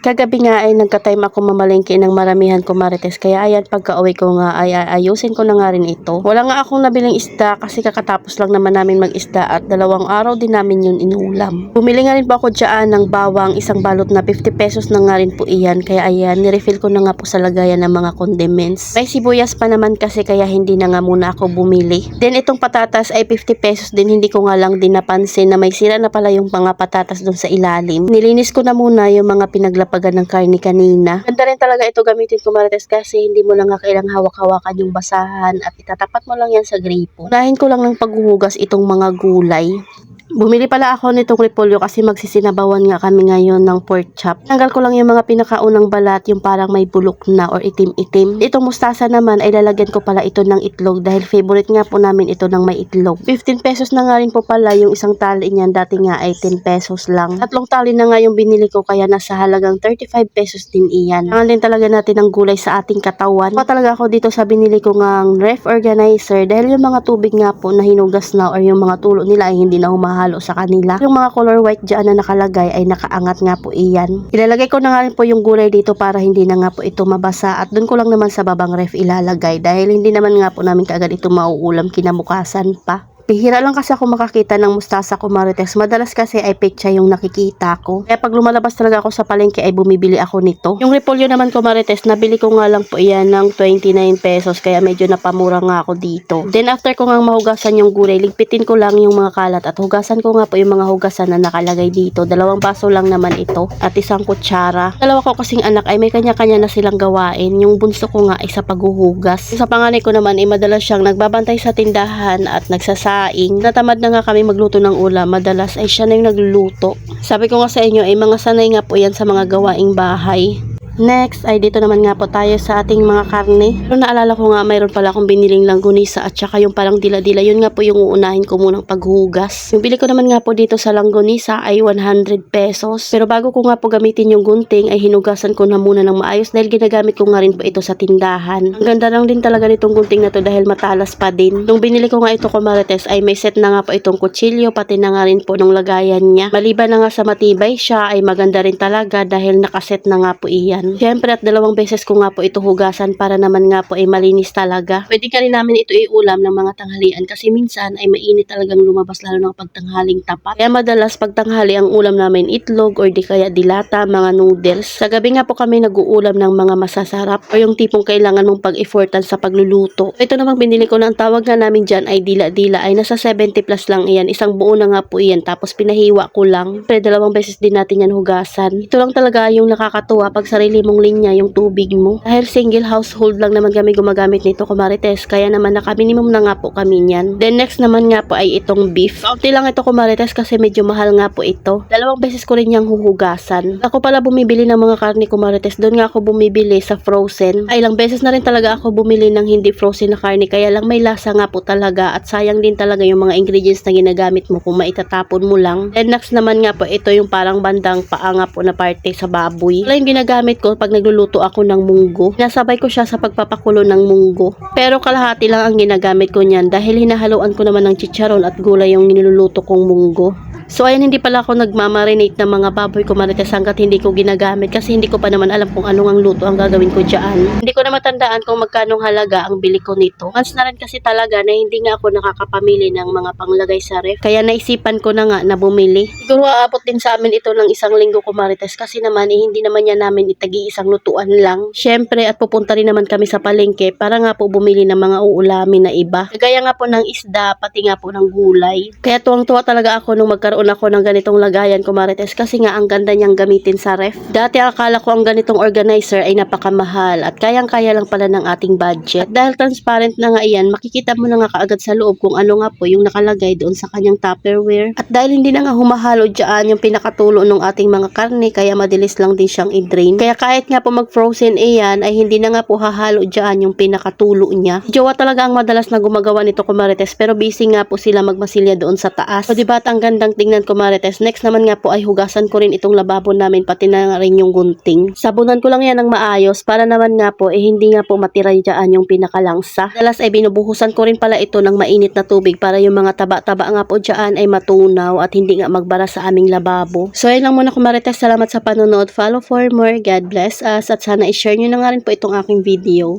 Kagabi nga ay nagka-time ako mamalengke ng maramihan ko marites. Kaya ayan, pagka-uwi ko nga ay ayusin ko na nga rin ito. Wala nga akong nabiling isda kasi kakatapos lang naman namin mag-isda at 2 araw din namin yun inulam. Bumili nga rin po ako dyan ng bawang, isang balot na 50 pesos na nga rin po iyan. Kaya ayan, nirefill ko na nga po sa lagayan ng mga condiments. May sibuyas pa naman kasi kaya hindi na nga muna ako bumili. Then itong patatas ay 50 pesos din. Hindi ko nga lang din napansin na may sira na pala yung mga patatas doon sa ilalim. Nilinis ko na muna yung mga pinaglapagan ng karne kanina. Ganda rin talaga ito gamitin ko marites kasi hindi mo lang nga kailangang hawak-hawakan yung basahan at itatapat mo lang yan sa gripo. Unahin ko lang ng paghuhugas itong mga gulay. Bumili pala ako nitong repolyo kasi magsisinabawan nga kami ngayon ng pork chop. Tanggal ko lang yung mga pinakaunang balat, yung parang may bulok na or itim-itim. Itong mustasa naman ay lalagyan ko pala ito ng itlog dahil favorite nga po namin ito ng may itlog. 15 pesos na nga rin po pala yung isang tali niyan, dati nga ay 10 pesos lang. 3 tali na nga yung binili ko kaya nasa halagang 35 pesos din iyan. Kailangan din talaga natin ng gulay sa ating katawan. Pa talaga ako dito sa binili ko ngang ref organizer dahil yung mga tubig nga po na hinugas na or yung mga tulo nila ay hindi na humahalo sa kanila. Yung mga color white dyan na nakalagay ay nakaangat nga po iyan. Ilalagay ko na nga rin po yung gulay dito para hindi na nga po ito mabasa at dun ko lang naman sa babang ref ilalagay dahil hindi naman nga po namin kaagad ito mauulam kinabukasan pa. Bihira lang kasi ako makakita ng mustasa ko marites. Madalas kasi ay petsa yung nakikita ko. Kaya pag lumalabas talaga ako sa palengke ay bumibili ako nito. Yung repolyo naman ko marites, nabili ko nga lang po iyan ng 29 pesos. Kaya medyo napamura nga ako dito. Then after ko nga mahugasan yung gulay, ligpitin ko lang yung mga kalat at hugasan ko nga po yung mga hugasan na nakalagay dito. 2 baso lang naman ito at 1 kutsara. 2 ko kasing anak ay may kanya-kanya na silang gawain. Yung bunso ko nga ay sa paghuhugas. Sa panganay ko naman ay madalas siyang nagbabantay sa tindahan at nagsasa natamad na nga kami magluto ng ulam, madalas ay siya na yung nagluluto. Sabi ko nga sa inyo ay mga sanay nga po yan sa mga gawaing bahay. Next ay dito naman nga po tayo sa ating mga karne. Pero naalala ko nga mayroon pala akong biniling langgunisa at saka yung parang dila-dila. Yun nga po yung uunahin ko munang paghugas. Yung bili ko naman nga po dito sa langgunisa ay 100 pesos. Pero bago ko nga po gamitin yung gunting ay hinugasan ko na muna ng maayos dahil ginagamit ko nga rin po ito sa tindahan. Ang ganda lang din talaga nitong gunting na to dahil matalas pa din. Nung binili ko nga ito ko marites ay may set na nga po itong kutsilyo pati na nga rin po nung lagayan niya. Maliban na nga sa matibay siya ay maganda rin talaga dahil nakaset na nga po iyan. Siyempre at 2 beses ko nga po ito hugasan para naman nga po ay malinis talaga. Pwede ka rin namin ito iulam ng mga tanghalian kasi minsan ay mainit talagang lumabas lalo na kapag tanghaling tapat. Kaya madalas pag tanghali ang ulam namin itlog or di kaya dilata, mga noodles. Sa gabi nga po kami nag-uulam ng mga masasarap o yung tipong kailangan mong pag-effortan sa pagluluto. Ito namang binili ko ng tawag nga namin dyan ay dila-dila ay nasa 70 plus lang iyan. Isang buo na nga po iyan tapos pinahiwa ko lang. Pero 2 beses din natin yan hugasan. Ito lang talaga yung nakakatuwa pag sarili mong linya yung tubig mo. Dahil single household lang naman kami gumagamit nito kumarites, kaya naman naka-minimum na nga po kami niyan. Then next naman nga po ay itong beef. Kaunti lang ito kumarites kasi medyo mahal nga po ito. 2 beses ko rin niyang huhugasan. Ako pala bumibili ng mga karne kumarites, doon nga ako bumibili sa frozen. Ay ilang beses na rin talaga ako bumili ng hindi frozen na karne, kaya lang may lasa nga po talaga at sayang din talaga yung mga ingredients na ginagamit mo kung maitatapon mo lang. Then next naman nga po ito yung parang bandang paanga po na parte sa baboy. Wala yung ginagamit ko pag nagluluto ako ng munggo. Nasabay ko siya sa pagpapakulo ng munggo. Pero kalahati lang ang ginagamit ko niyan dahil hinahaluan ko naman ng chicharon at gulay yung niluluto kong munggo. So ayan, hindi pala ako nagmamarinate ng mga baboy ko marites hanggat hindi ko ginagamit kasi hindi ko pa naman alam kung anong ang luto ang gagawin ko dyan. Hindi ko na matandaan kung magkanong halaga ang bili ko nito. Once na rin kasi talaga na hindi nga ako nakakapamili ng mga panglagay sa ref. Kaya naisipan ko na nga na bumili. Siguro aabot din sa amin ito ng 1 linggo ko marites kasi naman hindi naman yan namin itagi isang lutuan lang. Syempre at pupunta rin naman kami sa palengke para nga po bumili ng mga uulamin na iba. Kagaya nga po ng isda pati nga po ng gulay. Kaya tuwang-tuwa talaga ako nung magkaroon ako ng ganitong lagayan ko marites kasi nga ang ganda niyang gamitin sa ref. Dati akala ko ang ganitong organizer ay napakamahal at kayang-kaya lang pala ng ating budget. At dahil transparent na nga iyan, makikita mo na nga kaagad sa loob kung ano nga po yung nakalagay doon sa kanyang Tupperware. At dahil hindi na nga humahalo dyan yung pinakatulo ng ating mga karne, kaya madilis lang din siyang i-drain. Kaya kahit nga po mag-frozen iyan ay hindi na nga po hahalo dyan yung pinakatulo niya. Jowa talaga ang madalas na gumagawa nito kumarites pero busy nga po sila magmasilya doon sa taas. So diba at ang gandang tingnan tingnan ko Marites. Next naman nga po ay hugasan ko rin itong lababo namin pati na rin yung gunting. Sabunan ko lang yan ng maayos para naman nga po hindi nga po matira dyan yung pinakalangsa. Dalas ay binubuhusan ko rin pala ito ng mainit na tubig para yung mga taba-taba nga po dyan ay matunaw at hindi nga magbara sa aming lababo. So ayun lang muna ko Marites. Salamat sa panonood. Follow for more. God bless us at sana i-share nyo na nga rin po itong aking video.